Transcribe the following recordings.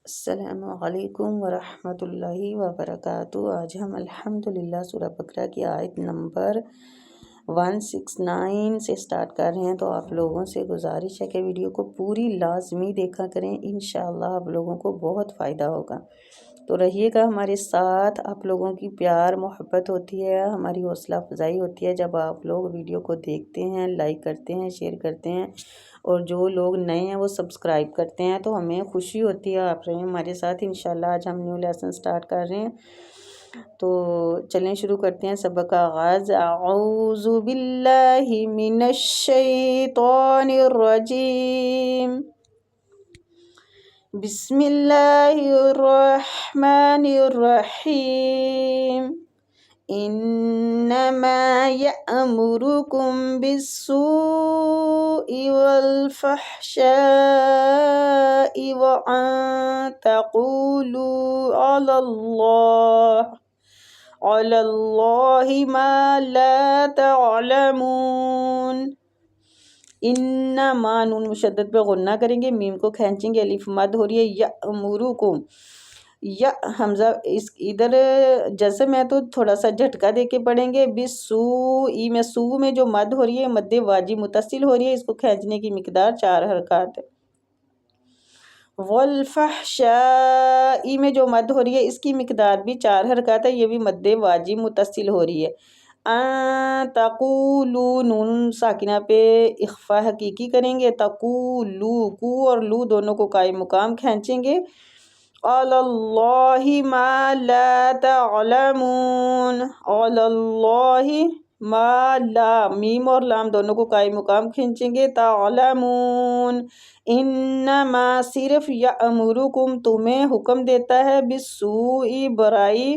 السلام علیکم ورحمۃ اللہ وبرکاتہ۔ آج ہم الحمدللہ سورہ بقرہ کی آیت نمبر 169 سے سٹارٹ کر رہے ہیں، تو آپ لوگوں سے گزارش ہے کہ ویڈیو کو پوری لازمی دیکھا کریں، انشاءاللہ آپ لوگوں کو بہت فائدہ ہوگا۔ تو رہیے گا ہمارے ساتھ، آپ لوگوں کی پیار محبت ہوتی ہے، ہماری حوصلہ افزائی ہوتی ہے جب آپ لوگ ویڈیو کو دیکھتے ہیں، لائک کرتے ہیں، شیئر کرتے ہیں، اور جو لوگ نئے ہیں وہ سبسکرائب کرتے ہیں، تو ہمیں خوشی ہوتی ہے آپ رہے ہیں ہمارے ساتھ۔ انشاءاللہ آج ہم نیو لیسن سٹارٹ کر رہے ہیں، تو چلیں شروع کرتے ہیں سبق کا آغاز۔ اعوذ باللہ من الشیطان الرجیم، بسم اللہ الرحمن الرحیم۔ انما یأمرکم بالسوء والفحشاء وان تقولوا علی اللہ ما لا تعلمون۔ انما نون مشدد پہ غنہ کریں گے، میم کو کھینچیں گے، الف مد ہو رہی ہے، یأمرکم، یا حمزہ اس ادھر جزم ہے تو تھوڑا سا جھٹکا دے کے پڑھیں گے، بالسوء میں سو میں جو مد ہو رہی ہے مد واجب متصل ہو رہی ہے، اس کو کھینچنے کی مقدار 4 حرکات ہے۔ والفحشاء میں جو مد ہو رہی ہے اس کی مقدار بھی 4 حرکات ہے، یہ بھی مد واجب متصل ہو رہی ہے۔ ان تقولو نون ساکنہ پہ اخفا حقیقی کریں گے، تقولو کو اور لو دونوں کو قائم مقام کھینچیں گے، علی اللہ ما لا تعلمون، علی اللہ ما لا میم اور لام دونوں کو قائم مقام کھینچیں گے، تعلمون، انما صرف یأمرکم تمہیں حکم دیتا ہے، بالسوء برائی،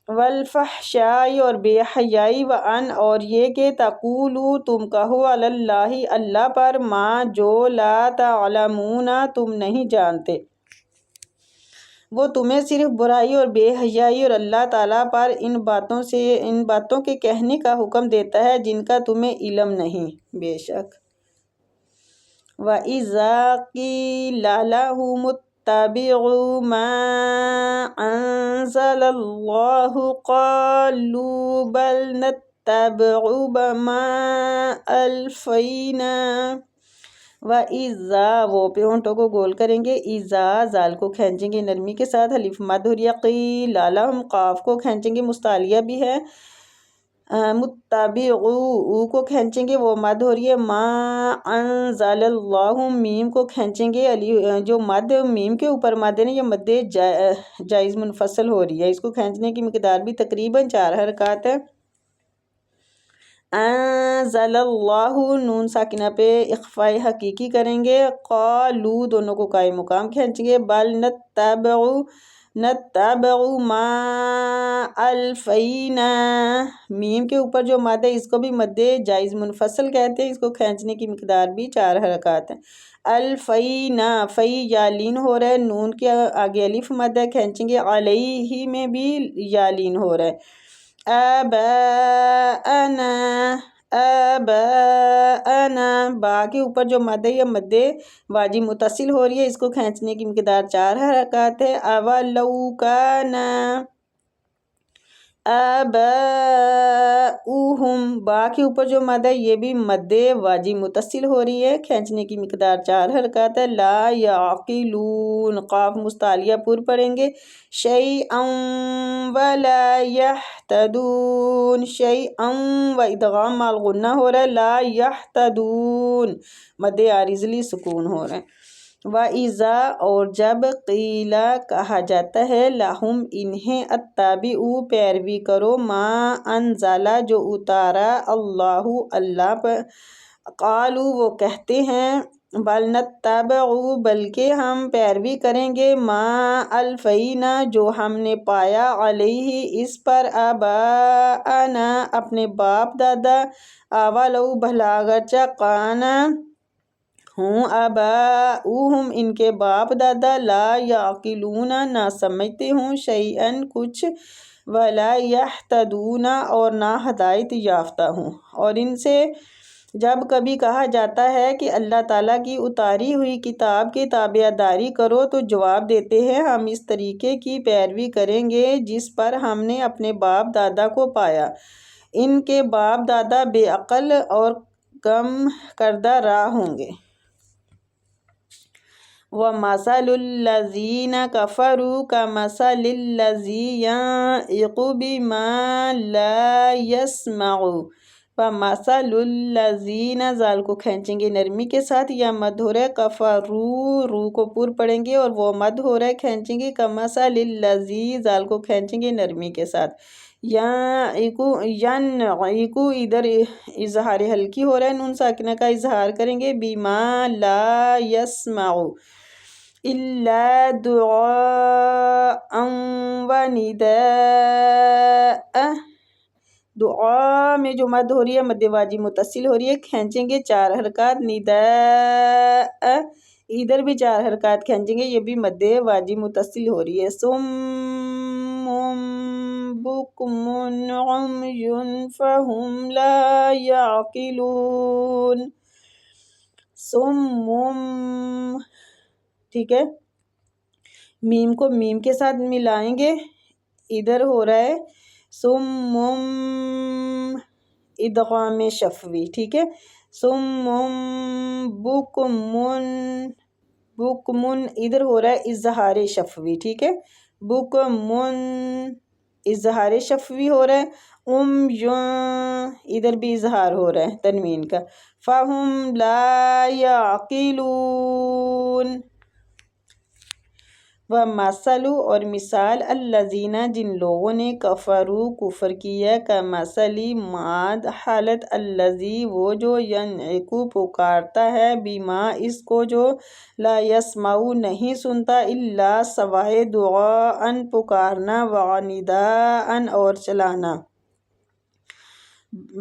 والفحشاء اور بے حیائی، وان اور یہ کہ تقولو تم کہو، علی اللہ اللہ پر، ما جو لا تعلمون تم نہیں جانتے، وہ تمہیں صرف برائی اور بے حیائی اور اللہ تعالیٰ پر ان باتوں کے کہنے کا حکم دیتا ہے جن کا تمہیں علم نہیں، بے شک۔ وَإِذَا قِيلَ لَهُمُ اتَّبِعُوا مَا أَنزَلَ اللَّهُ قَالُوا بَلْ نَتَّبِعُ مَا أَلْفَيْنَا۔ وَإِذَا وہ پہ ہونٹوں کو گول کریں گے، اِذَا زال کو کھینچیں گے نرمی کے ساتھ، الف مد ہو رہی ہے، قیل لہم قاف کو کھینچیں گے مستعلیہ بھی ہے، متبعو او کو کھینچیں گے وہ مد ہو رہی ہے، ما انزل اللہ میم کو کھینچیں گے، جو مد میم کے اوپر مد ہے نا یہ مد جائز منفصل ہو رہی ہے، اس کو کھینچنے کی مقدار بھی تقریباً 4 حرکات ہے۔ انزل اللہ نون ساکنہ پہ اخفاء حقیقی کریں گے، قالو دونوں کو قائم مقام کھینچیں گے، بل نتبع ما الفینا میم کے اوپر جو مد ہے اس کو بھی مد جائز منفصل کہتے ہیں، اس کو کھینچنے کی مقدار بھی 4 حرکات ہیں۔ الفینا فی یالین ہو رہا ہے، نون کے آگے الف مد ہے، کھینچیں گے، علیہ میں بھی یالین ہو رہا ہے، آباءنا با کے اوپر جو مد ہے یہ مد واجب متصل ہو رہی ہے، اس کو کھینچنے کی مقدار 4 حرکات ہے۔ اولو کان آباؤہم با کے اوپر جو مد ہے یہ بھی مد واجب متصل ہو رہی ہے، کھینچنے کی مقدار 4 حرکات ہے۔ لا یعقلون قاف مستعلیہ پر پڑھیں گے، شیئا ولا یہتدون، شیئا و ادغام مع الغنہ ہو رہا ہے، لا یہتدون مد عارضی سکون ہو رہا ہے۔ وَإِذَا اور جب قیل کہا جاتا ہے، لَهُمْ انہیں، اتَّبِعُوا پیروی کرو، ما انزل جو اتارا، اللہ پر، قالوا وہ کہتے ہیں، بل نتبع بلکہ ہم پیروی کریں گے، ما الفینا جو ہم نے پایا، علیہ اس پر، آباءنا اپنے باپ دادا، اولو بھلا اگرچہ کانا ہوں، آباؤہم ان کے باپ دادا، لا یعقلون نہ سمجھتے ہوں، شیئا کچھ، ولا یہتدون اور نہ ہدایت یافتہ ہوں، اور ان سے جب کبھی کہا جاتا ہے کہ اللہ تعالیٰ کی اتاری ہوئی کتاب کی تابع داری کرو تو جواب دیتے ہیں ہم اس طریقے کی پیروی کریں گے جس پر ہم نے اپنے باپ دادا کو پایا۔ ان کے باپ دادا بے عقل اور کم کردہ راہ ہوں گے۔ وَمَثَلُ الَّذِينَ كَفَرُوا كَمَثَلِ الَّذِي يَنعِقُ بِمَا لَا يَسْمَعُ فَمَثَلُ الَّذِينَ زال کو کھینچیں گے نرمی کے ساتھ، یا مد ہو رہا ہے، کفرو رو کو پور پڑیں گے اور وہ مد ہو رہا ہے کھینچیں گے، کَمَثَلِ الَّذِي زال کو کھینچیں گے نرمی کے ساتھ، ینعقو ادھر اظہار ہلکی ہو رہا ہے، نون ساکنہ کا اظہار کریں گے، بما لا یسمع الا دعاء و نداء۔ دعا میں جو مد ہو رہی ہے مد واجی متصل ہو رہی ہے، کھینچیں گے 4 حرکات، نداء ادھر بھی 4 حرکات کھینچیں گے، یہ بھی مد واجی متصل ہو رہی ہے۔ صم بکم عمی فہم لا یعقلون۔ صم، ٹھیک ہے، میم کو میم کے ساتھ ملائیں گے، ادھر ہو رہا ہے صم ادغام شفوی، ٹھیک ہے، صم بکمن، بکمن ادھر ہو رہا ہے اظہار شفوی، ٹھیک ہے، بکمن اظہار شفوی ہو رہا ہے، ادھر بھی اظہار ہو رہا ہے تنوین کا، فہم لا یعقلون۔ وَمَثَلُ اور مثال الَّذِينَ جن لوگوں نے کفروا کفر کیا، کَمَثَلِ ماد حالت الَّذِي وہ جو يَنعِقُ پکارتا ہے، بما اس کو جو لا يسمع نہیں سنتا، الا سوائے دعاء پکارنا، ونداء اور چلانا،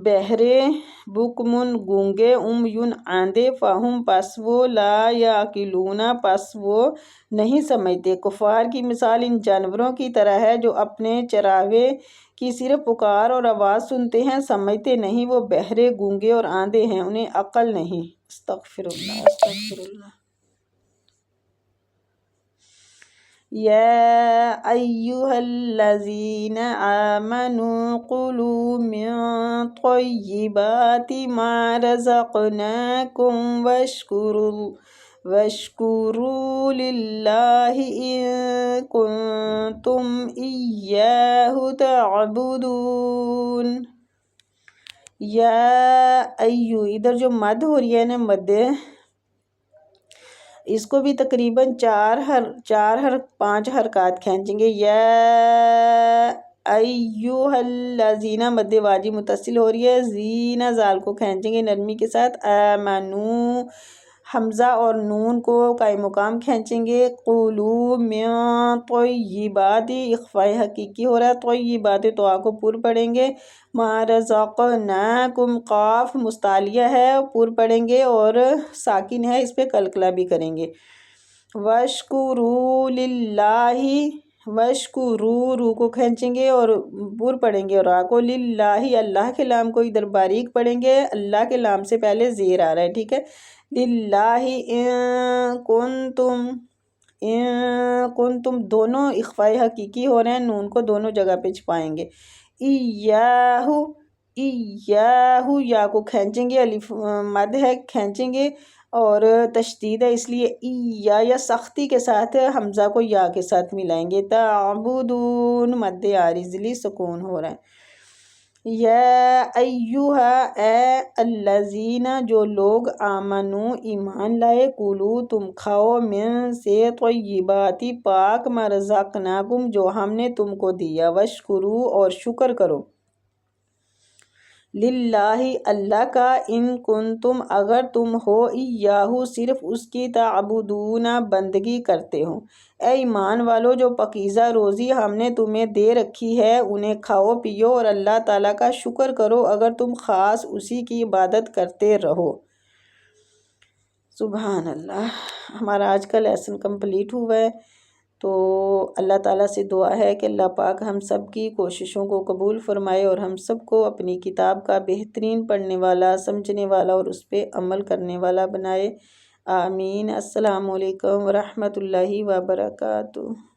بہرے، بکمن گونگے، عمیٌ آندھے، فہم پس وہ، لا یعقلون پس وہ نہیں سمجھتے۔ کفار کی مثال ان جانوروں کی طرح ہے جو اپنے چراوے کی صرف پکار اور آواز سنتے ہیں، سمجھتے نہیں، وہ بہرے، گونگے اور آندھے ہیں، انہیں عقل نہیں۔ استغفر اللہ، استغفر اللہ۔ یا ایہا الذین آمنوا کلوا من طیبات ما رزقناکم واشکروا للہ ان کنتم ایاہ تعبدون۔ یا ایو ادھر جو مد ہو رہی ہے نا، مد اس کو بھی تقریباً 5 حرکات کھینچیں گے، یا ایہا الذین مد واجی متصل ہو رہی ہے، زین زال کو کھینچیں گے نرمی کے ساتھ، آمنو حمزہ اور نون کو قائم مقام کھینچیں گے، کلو من طیبات اخفاء حقیقی ہو رہا ہے، طیبات تو کو پور پڑیں گے، ما رزقناکم قاف مستعلیہ ہے پور پڑیں گے اور ساکن ہے، اس پہ قلقلہ بھی کریں گے، واشکروا للہ، واشکروا رو کو کھینچیں گے اور پور پڑیں گے اور را کو، للہ اللہ کے لام کو ادھر باریک پڑیں گے، اللہ کے لام سے پہلے زیر آ رہا ہے، ٹھیک ہے، للہ ان کنتم دونوں اخفاء حقیقی ہو رہے ہیں، نون کو دونوں جگہ پہ چھپائیں گے، ایاہ یا کو کھینچیں گے، الف مد ہے کھینچیں گے اور تشدید ہے اس لیے یا سختی کے ساتھ حمزہ کو یا کے ساتھ ملائیں گے، تعبدون مد عارضی سکون ہو رہا ہے۔ یا ایہا اے الذین جو لوگ آمنو ایمان لائے، کلو تم کھاؤ، من سے طیبات پاک، ما رزقناکم جو ہم نے تم کو دیا، واشکرو اور شکر کرو، للہ اللہ کا، ان کنتم اگر تم ہو، ایاہ صرف اس کی، تعبدون بندگی کرتے ہو۔ اے ایمان والو جو پاکیزہ روزی ہم نے تمہیں دے رکھی ہے انہیں کھاؤ پیو اور اللہ تعالیٰ کا شکر کرو اگر تم خاص اسی کی عبادت کرتے رہو۔ سبحان اللہ۔ ہمارا آج کا لیسن کمپلیٹ ہوا ہے۔ تو اللہ تعالیٰ سے دعا ہے کہ اللہ پاک ہم سب کی کوششوں کو قبول فرمائے اور ہم سب کو اپنی کتاب کا بہترین پڑھنے والا، سمجھنے والا اور اس پہ عمل کرنے والا بنائے۔ آمین۔ السلام علیکم ورحمۃ اللہ وبرکاتہ۔